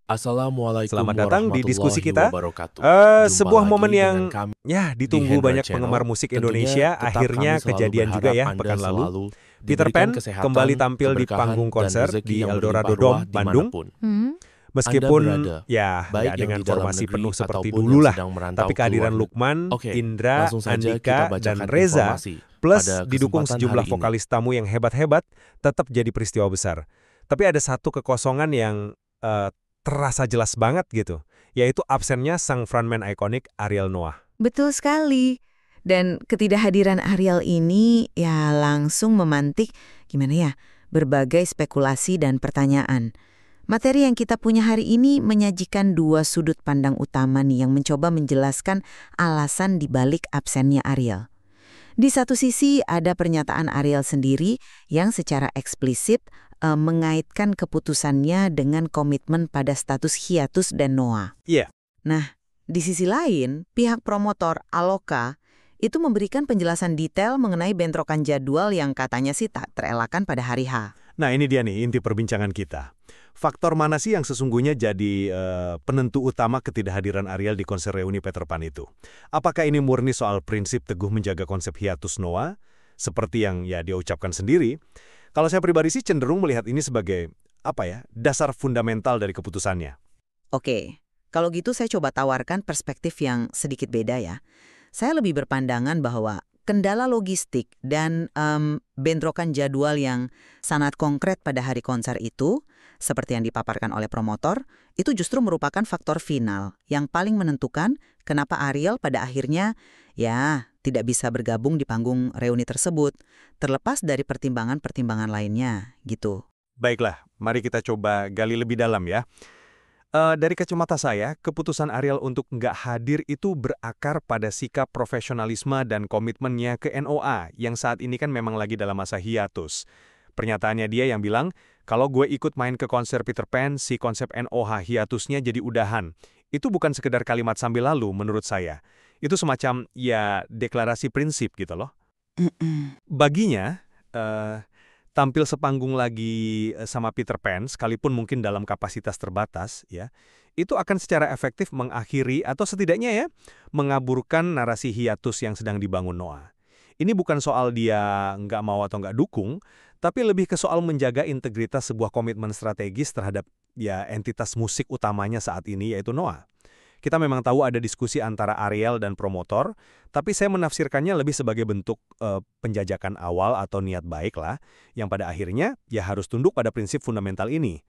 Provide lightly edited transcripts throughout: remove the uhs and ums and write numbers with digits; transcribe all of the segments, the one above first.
Assalamualaikum Selamat datang di diskusi warahmatullahi kita. wabarakatuh. Sebuah Jumpa momen lagi yang dengan kami ditunggu di Hendra banyak Channel. penggemar musik Tentunya Indonesia. tetap Akhirnya kami selalu kejadian juga berharap ya Anda pekan lalu. selalu Peter diberikan Pan kesehatan, kembali tampil di keberkahan, panggung dan konser rezeki di yang Eldorado berlimpah ruah Dome, Bandung. dimanapun. Anda Meskipun berada, ya baik nggak yang dengan di dalam formasi negeri penuh seperti ataupun dulu yang lah. sedang merantau Tapi ke kehadiran luar negeri. Lukman, Oke, Indra, langsung saja kita Andika, bacakan dan Reza, informasi plus pada didukung kesempatan sejumlah hari ini. vokalis tamu yang hebat-hebat, tetap jadi peristiwa besar. Tapi ada satu kekosongan yang terasa jelas banget gitu, yaitu absennya sang frontman ikonik Ariel Noah. Betul sekali. Dan ketidakhadiran Ariel ini ya langsung memantik, gimana ya, berbagai spekulasi dan pertanyaan. Materi yang kita punya hari ini menyajikan dua sudut pandang utama nih yang mencoba menjelaskan alasan dibalik absennya Ariel. Di satu sisi ada pernyataan Ariel sendiri yang secara eksplisit mengaitkan keputusannya dengan komitmen pada status hiatus dan Noah. Iya. Nah, di sisi lain, pihak promotor Aloka itu memberikan penjelasan detail mengenai bentrokan jadwal yang katanya sih tak terelakkan pada hari H. Nah ini dia nih inti perbincangan kita. Faktor mana sih yang sesungguhnya jadi penentu utama ketidakhadiran Ariel di konser reuni Peter Pan itu? Apakah ini murni soal prinsip teguh menjaga konsep hiatus Noah, seperti yang ya dia ucapkan sendiri? Kalau saya pribadi sih cenderung melihat ini sebagai dasar fundamental dari keputusannya. Oke, kalau gitu saya coba tawarkan perspektif yang sedikit beda ya. Saya lebih berpandangan bahwa kendala logistik dan bentrokan jadwal yang sangat konkret pada hari konser itu, seperti yang dipaparkan oleh promotor, itu justru merupakan faktor final yang paling menentukan kenapa Ariel pada akhirnya ya tidak bisa bergabung di panggung reuni tersebut, terlepas dari pertimbangan-pertimbangan lainnya gitu. Baiklah, mari kita coba gali lebih dalam ya. Dari kacamata saya, keputusan Ariel untuk nggak hadir itu berakar pada sikap profesionalisme dan komitmennya ke NOA yang saat ini kan memang lagi dalam masa hiatus. Pernyataannya dia yang bilang, kalau gue ikut main ke konser Peter Pan, si konsep NOH hiatusnya jadi udahan. Itu bukan sekedar kalimat sambil lalu menurut saya. Itu semacam ya deklarasi prinsip gitu loh. Baginya, tampil sepanggung lagi sama Peter Pan, sekalipun mungkin dalam kapasitas terbatas, ya, itu akan secara efektif mengakhiri atau setidaknya ya, mengaburkan narasi hiatus yang sedang dibangun Noah. Ini bukan soal dia nggak mau atau nggak dukung, tapi lebih ke soal menjaga integritas sebuah komitmen strategis terhadap ya entitas musik utamanya saat ini, yaitu Noah. Kita memang tahu ada diskusi antara Ariel dan promotor, tapi saya menafsirkannya lebih sebagai bentuk penjajakan awal atau niat baik lah, yang pada akhirnya ya harus tunduk pada prinsip fundamental ini.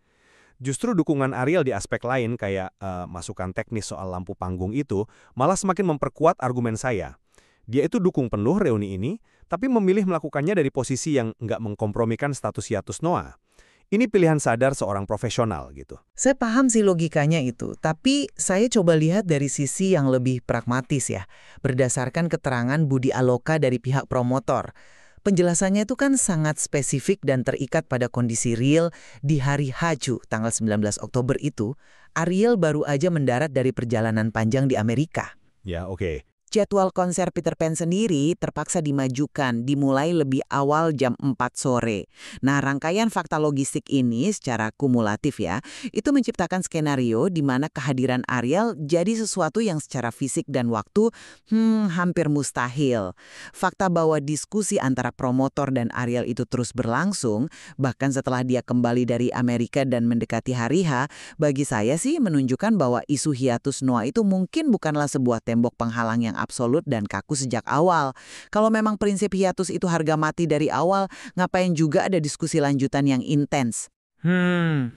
Justru dukungan Ariel di aspek lain kayak masukan teknis soal lampu panggung itu malah semakin memperkuat argumen saya. Dia itu dukung penuh reuni ini, tapi memilih melakukannya dari posisi yang nggak mengkompromikan status hiatus Noah. Ini pilihan sadar seorang profesional gitu. Saya paham sih logikanya itu, tapi saya coba lihat dari sisi yang lebih pragmatis ya, berdasarkan keterangan Budi Aloka dari pihak promotor. Penjelasannya itu kan sangat spesifik dan terikat pada kondisi real di hari Haju, tanggal 19 Oktober itu, Ariel baru aja mendarat dari perjalanan panjang di Amerika. Ya, oke. Jadwal konser Peter Pan sendiri terpaksa dimajukan, dimulai lebih awal jam 4 sore. Nah, rangkaian fakta logistik ini secara kumulatif ya, itu menciptakan skenario di mana kehadiran Ariel jadi sesuatu yang secara fisik dan waktu hampir mustahil. Fakta bahwa diskusi antara promotor dan Ariel itu terus berlangsung, bahkan setelah dia kembali dari Amerika dan mendekati hari H, bagi saya sih menunjukkan bahwa isu hiatus Noah itu mungkin bukanlah sebuah tembok penghalang yang absolut dan kaku sejak awal. Kalau memang prinsip hiatus itu harga mati dari awal, ngapain juga ada diskusi lanjutan yang intens?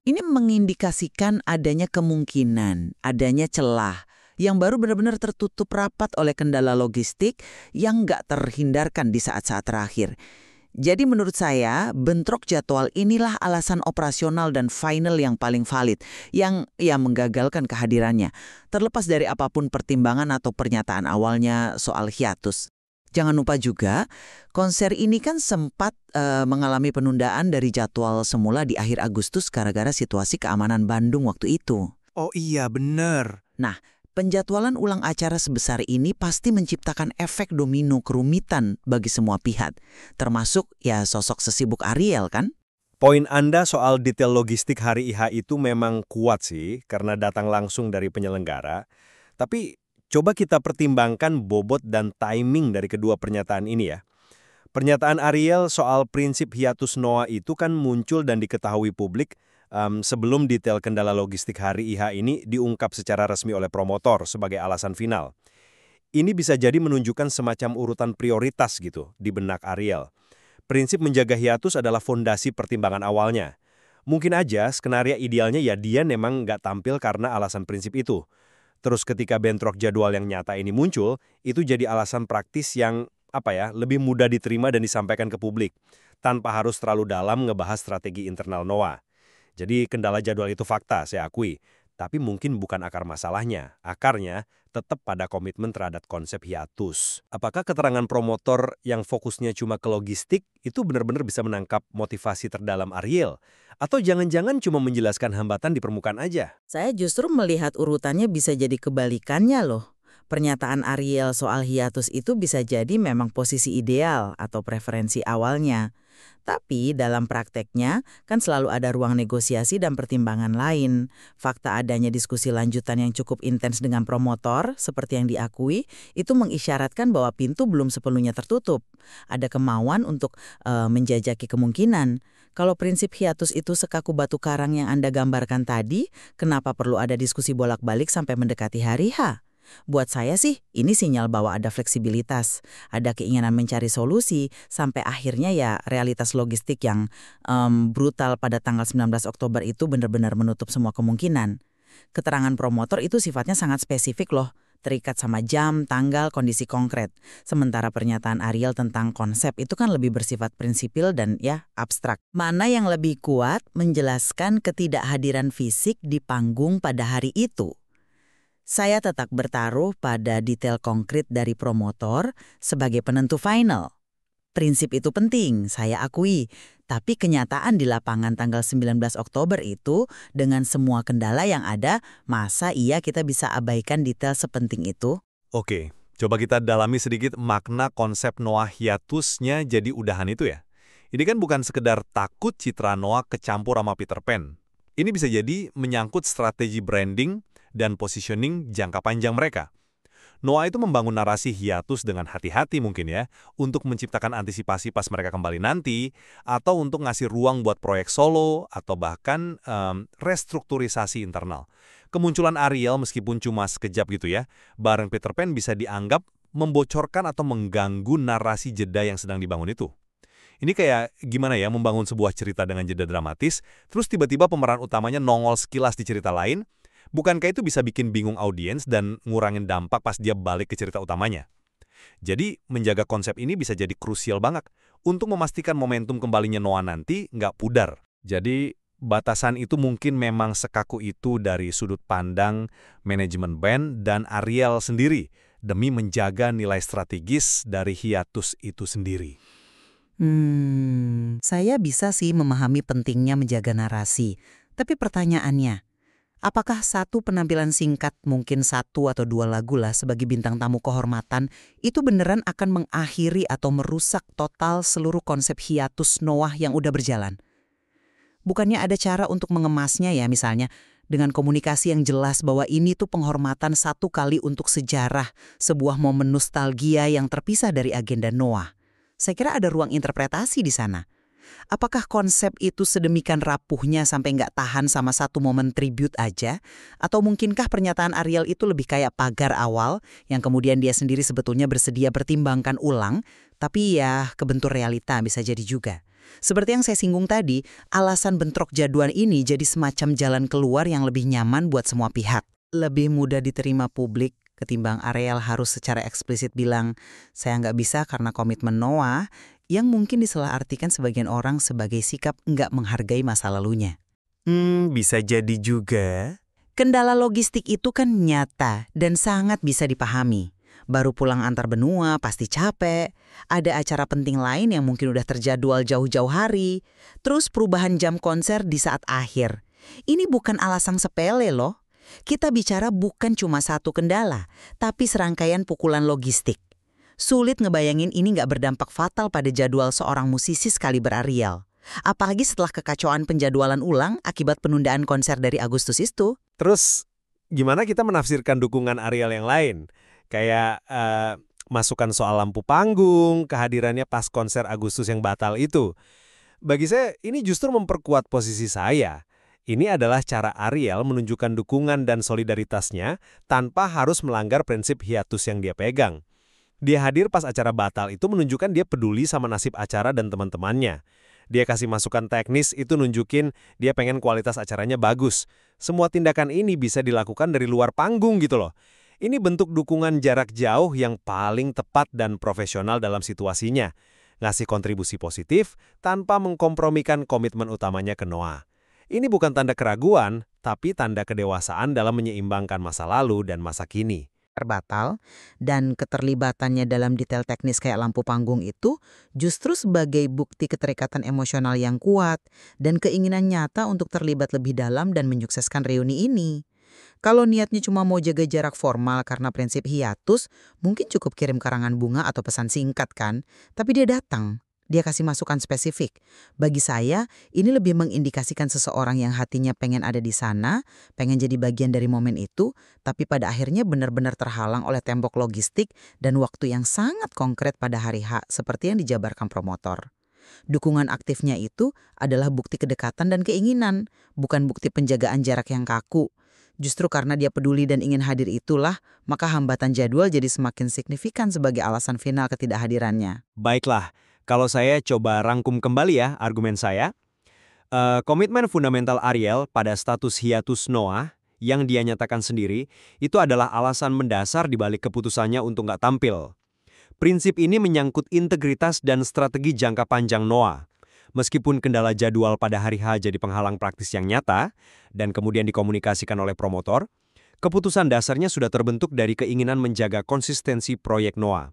Ini mengindikasikan adanya kemungkinan, adanya celah yang baru benar-benar tertutup rapat oleh kendala logistik yang nggak terhindarkan di saat-saat terakhir. Jadi menurut saya, bentrok jadwal inilah alasan operasional dan final yang paling valid, yang menggagalkan kehadirannya, terlepas dari apapun pertimbangan atau pernyataan awalnya soal hiatus. Jangan lupa juga, konser ini kan sempat mengalami penundaan dari jadwal semula di akhir Agustus gara-gara situasi keamanan Bandung waktu itu. Oh iya, bener. Nah, penjadwalan ulang acara sebesar ini pasti menciptakan efek domino kerumitan bagi semua pihak, termasuk ya sosok sesibuk Ariel kan? Poin Anda soal detail logistik hari IH itu memang kuat sih, karena datang langsung dari penyelenggara. Tapi coba kita pertimbangkan bobot dan timing dari kedua pernyataan ini ya. Pernyataan Ariel soal prinsip hiatus NOAA itu kan muncul dan diketahui publik sebelum detail kendala logistik hari IH ini diungkap secara resmi oleh promotor sebagai alasan final. Ini bisa jadi menunjukkan semacam urutan prioritas gitu di benak Ariel. Prinsip menjaga hiatus adalah fondasi pertimbangan awalnya. Mungkin aja skenario idealnya ya dia memang nggak tampil karena alasan prinsip itu. Terus ketika bentrok jadwal yang nyata ini muncul, itu jadi alasan praktis yang lebih mudah diterima dan disampaikan ke publik, tanpa harus terlalu dalam ngebahas strategi internal NOAA. Jadi kendala jadwal itu fakta, saya akui. Tapi mungkin bukan akar masalahnya. Akarnya tetap pada komitmen terhadap konsep hiatus. Apakah keterangan promotor yang fokusnya cuma ke logistik itu benar-benar bisa menangkap motivasi terdalam Ariel? Atau jangan-jangan cuma menjelaskan hambatan di permukaan aja? Saya justru melihat urutannya bisa jadi kebalikannya loh. Pernyataan Ariel soal hiatus itu bisa jadi memang posisi ideal atau preferensi awalnya. Tapi dalam prakteknya kan selalu ada ruang negosiasi dan pertimbangan lain. Fakta adanya diskusi lanjutan yang cukup intens dengan promotor, seperti yang diakui, itu mengisyaratkan bahwa pintu belum sepenuhnya tertutup. Ada kemauan untuk menjajaki kemungkinan. Kalau prinsip hiatus itu sekaku batu karang yang Anda gambarkan tadi, kenapa perlu ada diskusi bolak-balik sampai mendekati hari H? Buat saya sih, ini sinyal bahwa ada fleksibilitas, ada keinginan mencari solusi, sampai akhirnya ya realitas logistik yang brutal pada tanggal 19 Oktober itu benar-benar menutup semua kemungkinan. Keterangan promotor itu sifatnya sangat spesifik loh, terikat sama jam, tanggal, kondisi konkret. Sementara pernyataan Ariel tentang konsep itu kan lebih bersifat prinsipil dan ya abstrak. Mana yang lebih kuat menjelaskan ketidakhadiran fisik di panggung pada hari itu? Saya tetap bertaruh pada detail konkret dari promotor sebagai penentu final. Prinsip itu penting, saya akui. Tapi kenyataan di lapangan tanggal 19 Oktober itu dengan semua kendala yang ada, masa iya kita bisa abaikan detail sepenting itu? Oke, coba kita dalami sedikit makna konsep NOAA hiatusnya jadi udahan itu ya. Ini kan bukan sekedar takut citra NOAA kecampur sama Peter Pan. Ini bisa jadi menyangkut strategi branding dan positioning jangka panjang mereka. NOAA itu membangun narasi hiatus dengan hati-hati mungkin ya, untuk menciptakan antisipasi pas mereka kembali nanti, atau untuk ngasih ruang buat proyek solo, atau bahkan restrukturisasi internal. Kemunculan Ariel meskipun cuma sekejap gitu ya, bareng Peter Pan bisa dianggap membocorkan atau mengganggu narasi jeda yang sedang dibangun itu. Ini kayak gimana ya membangun sebuah cerita dengan jeda dramatis, terus tiba-tiba pemeran utamanya nongol sekilas di cerita lain. Bukankah itu bisa bikin bingung audiens dan ngurangin dampak pas dia balik ke cerita utamanya? Jadi, menjaga konsep ini bisa jadi krusial banget untuk memastikan momentum kembalinya NOAA nanti nggak pudar. Jadi, batasan itu mungkin memang sekaku itu dari sudut pandang manajemen band dan Ariel sendiri demi menjaga nilai strategis dari hiatus itu sendiri. Saya bisa sih memahami pentingnya menjaga narasi. Tapi pertanyaannya, apakah satu penampilan singkat, mungkin 1 atau 2 lagu lah sebagai bintang tamu kehormatan, itu beneran akan mengakhiri atau merusak total seluruh konsep hiatus NOAA yang udah berjalan? Bukannya ada cara untuk mengemasnya ya, misalnya dengan komunikasi yang jelas bahwa ini tuh penghormatan 1 kali untuk sejarah, sebuah momen nostalgia yang terpisah dari agenda NOAA. Saya kira ada ruang interpretasi di sana. Apakah konsep itu sedemikian rapuhnya sampai nggak tahan sama 1 momen tribute aja? Atau mungkinkah pernyataan Ariel itu lebih kayak pagar awal yang kemudian dia sendiri sebetulnya bersedia pertimbangkan ulang, tapi ya kebentur realita bisa jadi juga. Seperti yang saya singgung tadi, alasan bentrok jadwal ini jadi semacam jalan keluar yang lebih nyaman buat semua pihak. Lebih mudah diterima publik ketimbang Ariel harus secara eksplisit bilang, saya nggak bisa karena komitmen NOAA, yang mungkin disalahartikan sebagian orang sebagai sikap nggak menghargai masa lalunya. Bisa jadi juga. Kendala logistik itu kan nyata dan sangat bisa dipahami. Baru pulang antar benua pasti capek, ada acara penting lain yang mungkin udah terjadwal jauh-jauh hari, terus perubahan jam konser di saat akhir. Ini bukan alasan sepele loh. Kita bicara bukan cuma 1 kendala, tapi serangkaian pukulan logistik. Sulit ngebayangin ini nggak berdampak fatal pada jadwal seorang musisi sekaliber Ariel. Apalagi setelah kekacauan penjadwalan ulang akibat penundaan konser dari Agustus itu. Terus, gimana kita menafsirkan dukungan Ariel yang lain? Kayak masukan soal lampu panggung, kehadirannya pas konser Agustus yang batal itu. Bagi saya, ini justru memperkuat posisi saya. Ini adalah cara Ariel menunjukkan dukungan dan solidaritasnya tanpa harus melanggar prinsip hiatus yang dia pegang. Dia hadir pas acara batal itu menunjukkan dia peduli sama nasib acara dan teman-temannya. Dia kasih masukan teknis itu nunjukin dia pengen kualitas acaranya bagus. Semua tindakan ini bisa dilakukan dari luar panggung gitu loh. Ini bentuk dukungan jarak jauh yang paling tepat dan profesional dalam situasinya. Ngasih kontribusi positif tanpa mengkompromikan komitmen utamanya ke Noah. Ini bukan tanda keraguan, tapi tanda kedewasaan dalam menyeimbangkan masa lalu dan masa kini. Batal dan keterlibatannya dalam detail teknis kayak lampu panggung itu justru sebagai bukti keterikatan emosional yang kuat dan keinginan nyata untuk terlibat lebih dalam dan menyukseskan reuni ini. Kalau niatnya cuma mau jaga jarak formal karena prinsip hiatus, mungkin cukup kirim karangan bunga atau pesan singkat kan? Tapi dia datang. Dia kasih masukan spesifik. Bagi saya, ini lebih mengindikasikan seseorang yang hatinya pengen ada di sana, pengen jadi bagian dari momen itu, tapi pada akhirnya benar-benar terhalang oleh tembok logistik dan waktu yang sangat konkret pada hari H, seperti yang dijabarkan promotor. Dukungan aktifnya itu adalah bukti kedekatan dan keinginan, bukan bukti penjagaan jarak yang kaku. Justru karena dia peduli dan ingin hadir itulah, maka hambatan jadwal jadi semakin signifikan sebagai alasan final ketidakhadirannya. Baiklah, kalau saya coba rangkum kembali ya argumen saya. Komitmen fundamental Ariel pada status hiatus Noah yang dia nyatakan sendiri, itu adalah alasan mendasar di balik keputusannya untuk nggak tampil. Prinsip ini menyangkut integritas dan strategi jangka panjang Noah. Meskipun kendala jadwal pada hari H jadi penghalang praktis yang nyata, dan kemudian dikomunikasikan oleh promotor, keputusan dasarnya sudah terbentuk dari keinginan menjaga konsistensi proyek Noah.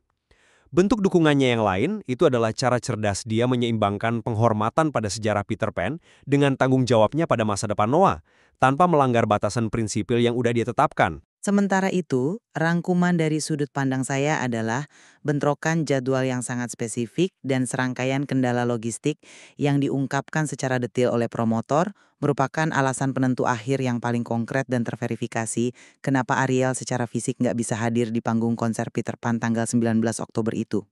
Bentuk dukungannya yang lain itu adalah cara cerdas dia menyeimbangkan penghormatan pada sejarah Peter Pan dengan tanggung jawabnya pada masa depan Noah, tanpa melanggar batasan prinsipil yang udah dia tetapkan. Sementara itu, rangkuman dari sudut pandang saya adalah bentrokan jadwal yang sangat spesifik dan serangkaian kendala logistik yang diungkapkan secara detail oleh promotor merupakan alasan penentu akhir yang paling konkret dan terverifikasi kenapa Ariel secara fisik nggak bisa hadir di panggung konser Peter Pan tanggal 19 Oktober itu.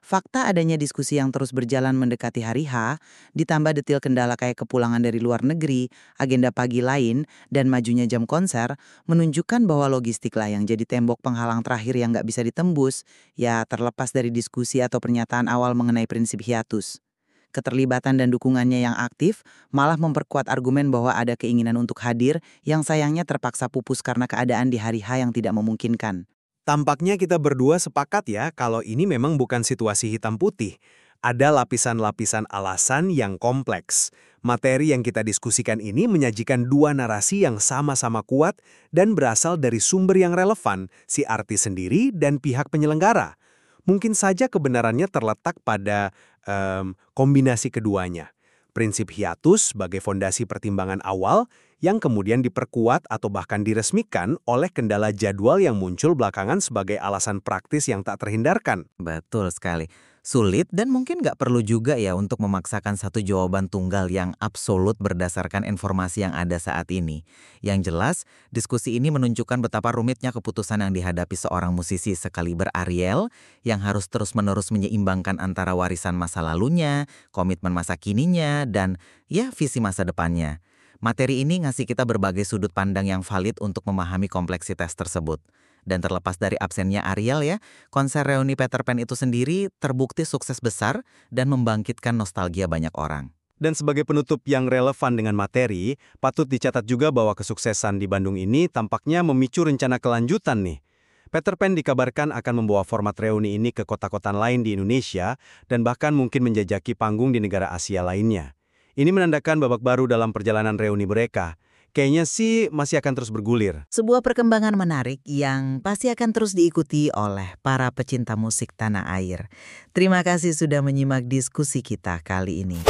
Fakta adanya diskusi yang terus berjalan mendekati hari H, ditambah detil kendala kayak kepulangan dari luar negeri, agenda pagi lain, dan majunya jam konser, menunjukkan bahwa logistiklah yang jadi tembok penghalang terakhir yang nggak bisa ditembus, ya terlepas dari diskusi atau pernyataan awal mengenai prinsip hiatus. Keterlibatan dan dukungannya yang aktif malah memperkuat argumen bahwa ada keinginan untuk hadir yang sayangnya terpaksa pupus karena keadaan di hari H yang tidak memungkinkan. Tampaknya kita berdua sepakat ya kalau ini memang bukan situasi hitam putih. Ada lapisan-lapisan alasan yang kompleks. Materi yang kita diskusikan ini menyajikan dua narasi yang sama-sama kuat dan berasal dari sumber yang relevan, si artis sendiri dan pihak penyelenggara. Mungkin saja kebenarannya terletak pada kombinasi keduanya. Prinsip hiatus sebagai fondasi pertimbangan awal yang kemudian diperkuat atau bahkan diresmikan oleh kendala jadwal yang muncul belakangan sebagai alasan praktis yang tak terhindarkan. Betul sekali. Sulit dan mungkin nggak perlu juga ya untuk memaksakan satu jawaban tunggal yang absolut berdasarkan informasi yang ada saat ini. Yang jelas, diskusi ini menunjukkan betapa rumitnya keputusan yang dihadapi seorang musisi sekaliber Ariel yang harus terus-menerus menyeimbangkan antara warisan masa lalunya, komitmen masa kininya, dan ya visi masa depannya. Materi ini ngasih kita berbagai sudut pandang yang valid untuk memahami kompleksitas tersebut. Dan terlepas dari absennya Ariel ya, konser reuni Peter Pan itu sendiri terbukti sukses besar dan membangkitkan nostalgia banyak orang. Dan sebagai penutup yang relevan dengan materi, patut dicatat juga bahwa kesuksesan di Bandung ini tampaknya memicu rencana kelanjutan nih. Peter Pan dikabarkan akan membawa format reuni ini ke kota-kota lain di Indonesia dan bahkan mungkin menjajaki panggung di negara Asia lainnya. Ini menandakan babak baru dalam perjalanan reuni mereka. Kayaknya sih masih akan terus bergulir. Sebuah perkembangan menarik yang pasti akan terus diikuti oleh para pecinta musik tanah air. Terima kasih sudah menyimak diskusi kita kali ini.